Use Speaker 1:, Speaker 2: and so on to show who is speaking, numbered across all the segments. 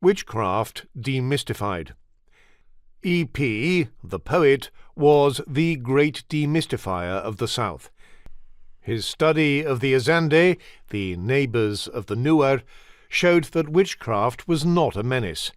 Speaker 1: Witchcraft Demystified. E.P., the poet, was the great demystifier of the South. His study of the Azande, the neighbours of the Nuer, showed that witchcraft was not a menace.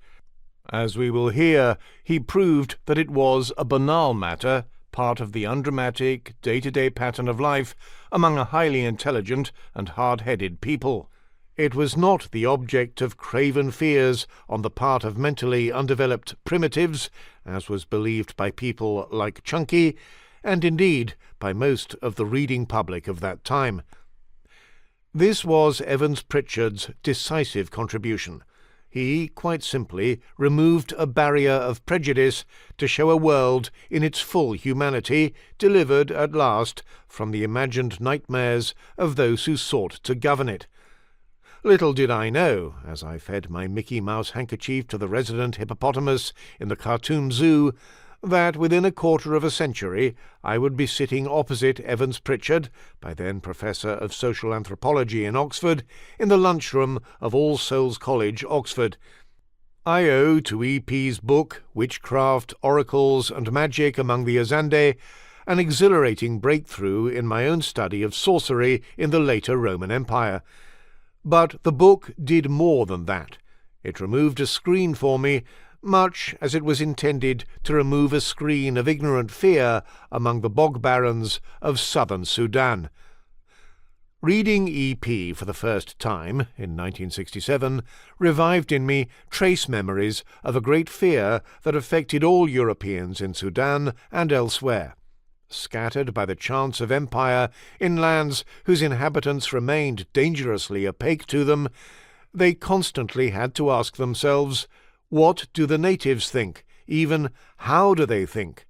Speaker 1: As we will hear, he proved that it was a banal matter, part of the undramatic, day-to-day pattern of life among a highly intelligent and hard-headed people. It was not the object of craven fears on the part of mentally undeveloped primitives, as was believed by people like Chunky, and indeed by most of the reading public of that time. This was Evans Pritchard's decisive contribution. He, quite simply, removed a barrier of prejudice to show a world in its full humanity, delivered at last from the imagined nightmares of those who sought to govern it. Little did I know, as I fed my Mickey Mouse handkerchief to the resident hippopotamus in the Khartoum Zoo, that within a quarter of a century I would be sitting opposite Evans Pritchard, by then Professor of Social Anthropology in Oxford, in the lunchroom of All Souls College, Oxford. I owe to E.P.'s book, Witchcraft, Oracles and Magic Among the Azande, an exhilarating breakthrough in my own study of sorcery in the later Roman Empire. But the book did more than that. It removed a screen for me, much as it was intended to remove a screen of ignorant fear among the bog barons of southern Sudan. Reading E.P. for the first time, in 1967, revived in me trace memories of a great fear that affected all Europeans in Sudan and elsewhere. Scattered by the chance of empire in lands whose inhabitants remained dangerously opaque to them, they constantly had to ask themselves, what do the natives think? Even, how do they think?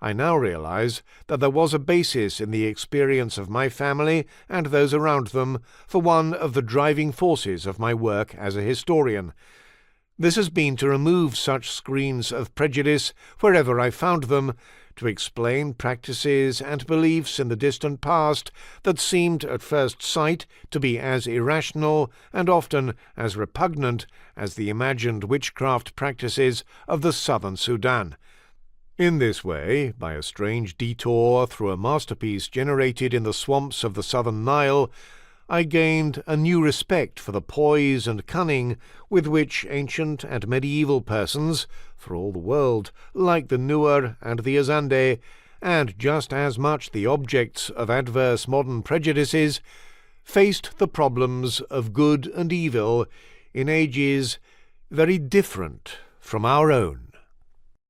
Speaker 1: I now realize that there was a basis in the experience of my family and those around them for one of the driving forces of my work as a historian. This has been to remove such screens of prejudice wherever I found them, to explain practices and beliefs in the distant past that seemed at first sight to be as irrational and often as repugnant as the imagined witchcraft practices of the southern Sudan. In this way, by a strange detour through a masterpiece generated in the swamps of the southern Nile, I gained a new respect for the poise and cunning with which ancient and medieval persons, for all the world like the Nuer and the Azande, and just as much the objects of adverse modern prejudices, faced the problems of good and evil in ages very different from our own.